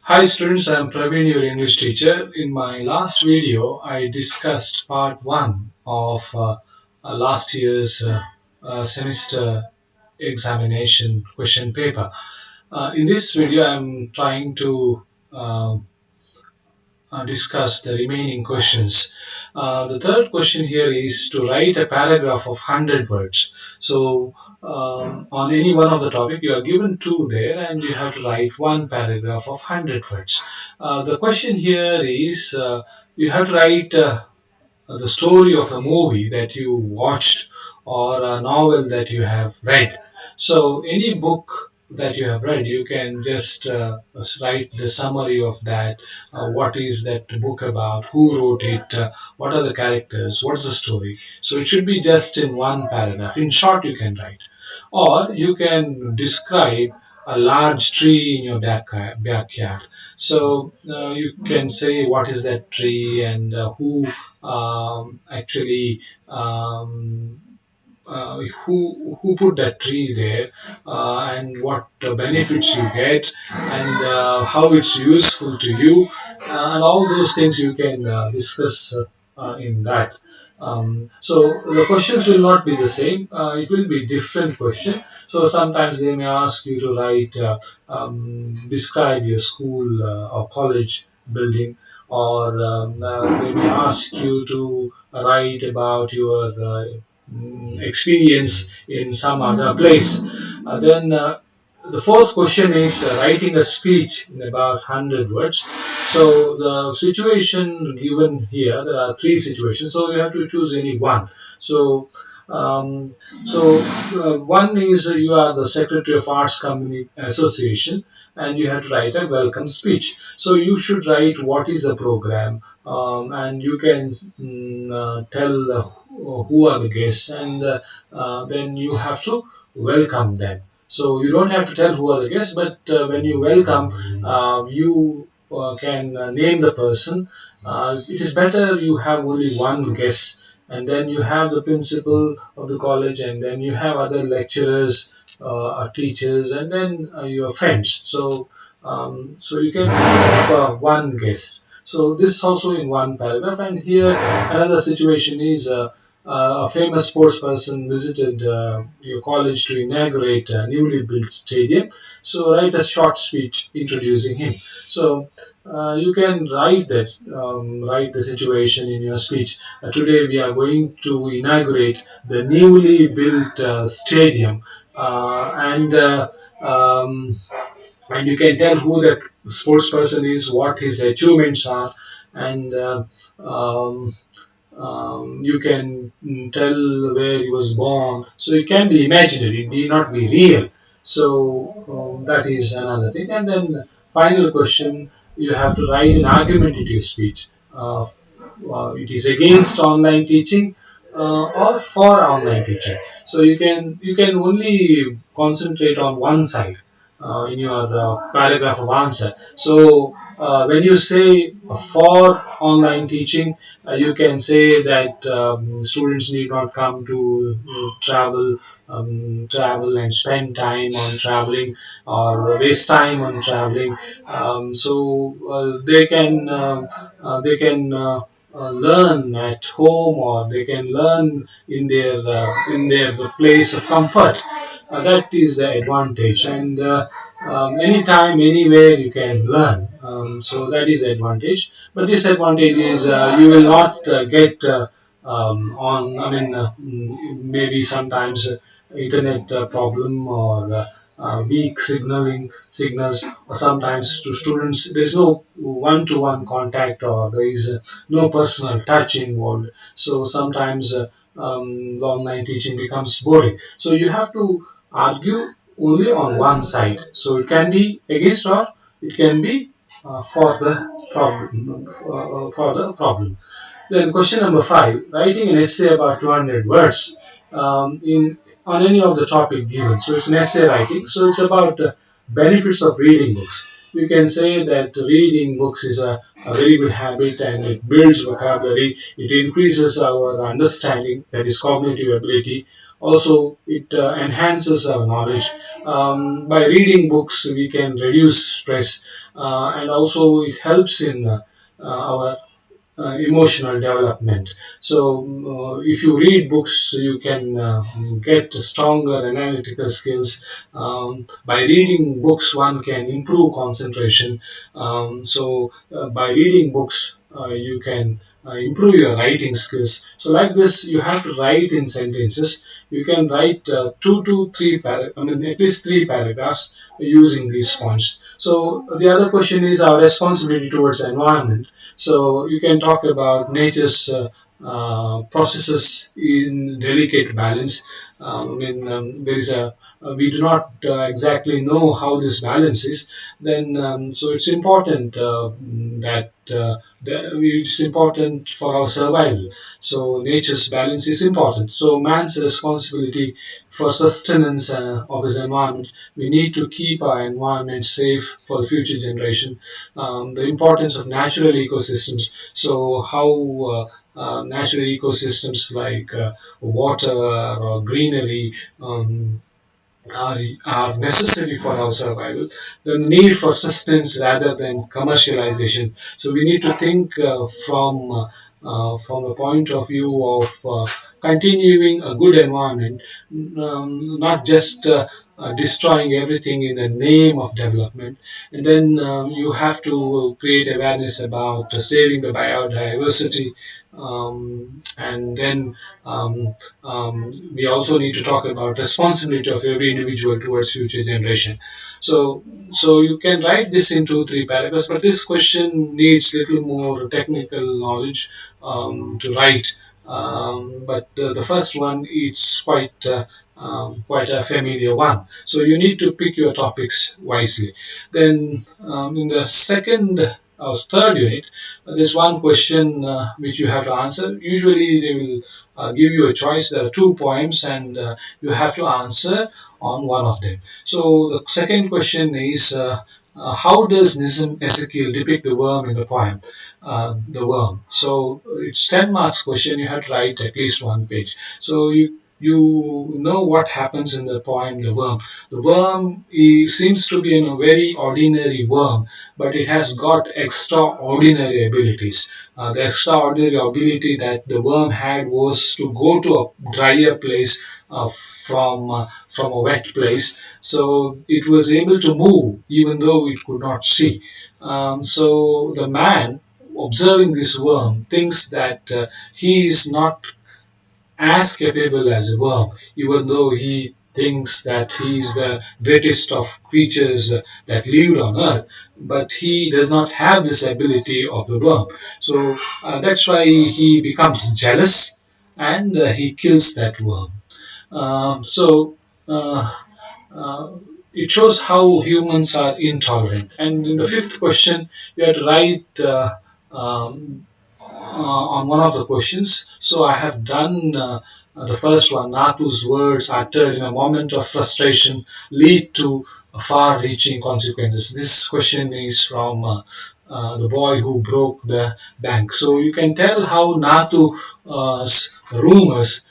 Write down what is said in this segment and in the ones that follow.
Hi students, I am Praveen, your English teacher. In my last video, I discussed part 1 of last year's semester examination question paper. In this video, I am trying to uh, discuss the remaining questions. The third question here is to write a paragraph of 100 words. So, on any one of the topic, you are given two there, and you have to write one paragraph of 100 words. The question here is you have to write the story of a movie that you watched or a novel that you have read. So, any book that you have read, you can just write the summary of that. What is that book about? Who wrote it? What are the characters? What's the story? So, it should be just in one paragraph. In short, you can write. Or you can describe a large tree in your backyard. So you can say what is that tree and who actually who put that tree there and what benefits you get and how it's useful to you and all those things you can discuss in that. So the questions will not be the same. It will be different question. So sometimes they may ask you to write, describe your school or college building, or they may ask you to write about your experience in some other place. Then the fourth question is writing a speech in about 100 words. So the situation given here, there are three situations. So you have to choose any one. So um, one is you are the Secretary of Arts Company Association and you have to write a welcome speech. So you should write what is the program and you can tell who are the guests and then you have to welcome them. So you don't have to tell who are the guests, but when you welcome, you can name the person. It is better you have only one guest, and then you have the principal of the college, and then you have other lecturers, teachers, and then your friends. So you can have one guest. So this also in one paragraph, and here another situation is a famous sports person visited your college to inaugurate a newly built stadium. So write a short speech introducing him. So you can write the situation in your speech. Today we are going to inaugurate the newly built stadium, um, and you can tell who that sports person is, what his achievements are, and you can tell where he was born. So it can be imaginary, it need not be real. So that is another thing. And then final question, you have to write an argumentative speech. It is against online teaching or for online teaching. So you can only concentrate on one side in your paragraph of answer. So when you say for online teaching, you can say that students need not come to travel and spend time on traveling or waste time on traveling. So they can learn at home or they can learn in their place of comfort. That is the advantage, and anytime, anywhere you can learn. So that is the advantage. But disadvantage is you will not get on. I mean, maybe sometimes internet problem or weak signals, or sometimes to students there is no one-to-one contact or there is no personal touch involved. So sometimes the online teaching becomes boring. So you have to argue only on one side. So it can be against or it can be for the problem. For the problem. Then question number 5: writing an essay about 200 words in on any of the topic given. So it's an essay writing. So it's about benefits of reading books. You can say that reading books is a very good habit and it builds vocabulary. It increases our understanding, that is cognitive ability. Also, it enhances our knowledge. By reading books, we can reduce stress, and also it helps in our emotional development. So, if you read books, you can get stronger analytical skills. By reading books, one can improve concentration. By reading books, you can improve your writing skills. So, like this, you have to write in sentences. You can write two to three, I mean, at least three paragraphs using these points. So, the other question is our responsibility towards the environment. So you can talk about nature's processes in delicate balance. There is a we do not exactly know how this balance is. Then so it's important it's important for our survival. So nature's balance is important. So man's responsibility for sustenance of his environment. We need to keep our environment safe for the future generation. The importance of natural ecosystems. So how natural ecosystems like water or greenery are, are necessary for our survival. The need for sustenance rather than commercialization. So we need to think from the point of view of continuing a good environment, not just destroying everything in the name of development. And then you have to create awareness about saving the biodiversity. And then we also need to talk about responsibility of every individual towards future generation. So you can write this in two, three paragraphs, but this question needs little more technical knowledge to write. But the first one, it's quite a familiar one. So you need to pick your topics wisely. Then in the second or third unit, there's one question which you have to answer. Usually they will give you a choice. There are two poems, and you have to answer on one of them. So the second question is, how does Nizam Ezekiel depict the worm in the poem? The worm. So it's 10 marks question. You have to write at least one page. So you know what happens in the poem, the worm. The worm seems to be a very ordinary worm, but it has got extraordinary abilities. The extraordinary ability that the worm had was to go to a drier place from a wet place. So it was able to move even though it could not see. So the man observing this worm thinks that he is not as capable as a worm, even though he thinks that he is the greatest of creatures that lived on earth, but he does not have this ability of the worm. So that's why he becomes jealous and he kills that worm. So uh, uh, it shows how humans are intolerant. And in the fifth question, you have to write on one of the questions. So I have done the first one. Natu's words uttered in a moment of frustration lead to far-reaching consequences. This question is from the boy who broke the bank. So you can tell how Natu's rumors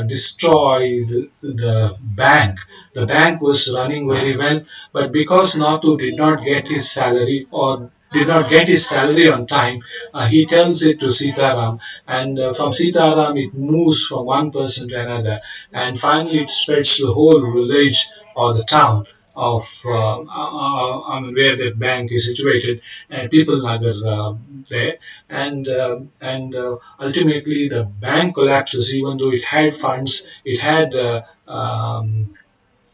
destroyed the bank. The bank was running very well, but because Natu did not get his salary or did not get his salary on time, he tells it to Sitaram, and from Sitaram it moves from one person to another, and finally it spreads to the whole village or the town of where the bank is situated, and people nagar there, and ultimately the bank collapses even though it had funds,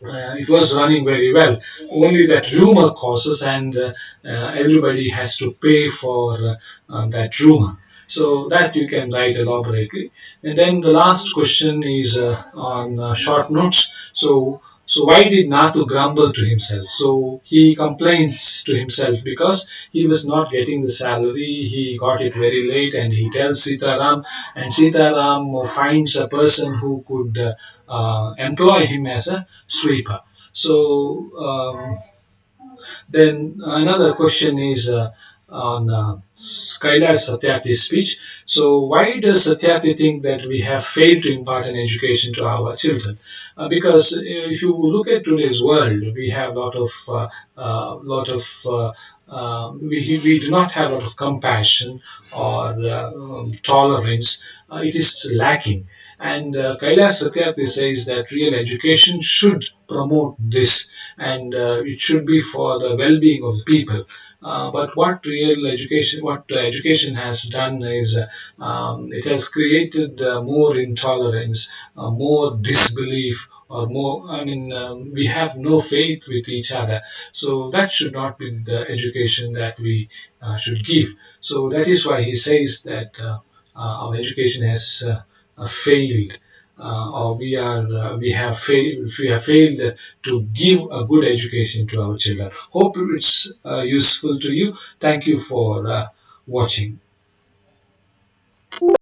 it was running very well. Only that rumor causes, and everybody has to pay for that rumor. So that you can write elaborately. And then the last question is on short notes. So why did Nathu grumble to himself? So he complains to himself because he was not getting the salary. He got it very late, and he tells Sitaram, and Sitaram finds a person who could employ him as a sweeper. So then another question is on Kailash Satyarthi's speech. So, why does Satyarthi think that we have failed to impart an education to our children? Because if you look at today's world, we have a lot of we do not have a lot of compassion or tolerance. It is lacking. And Kailash Satyarthi says that real education should promote this, and it should be for the well-being of the people. But what education has done is it has created more intolerance, more disbelief, or more. I mean, we have no faith with each other. So that should not be the education that we should give. So that is why he says that our education has failed. Or we have failed to give a good education to our children. Hope it's useful to you. Thank you for watching.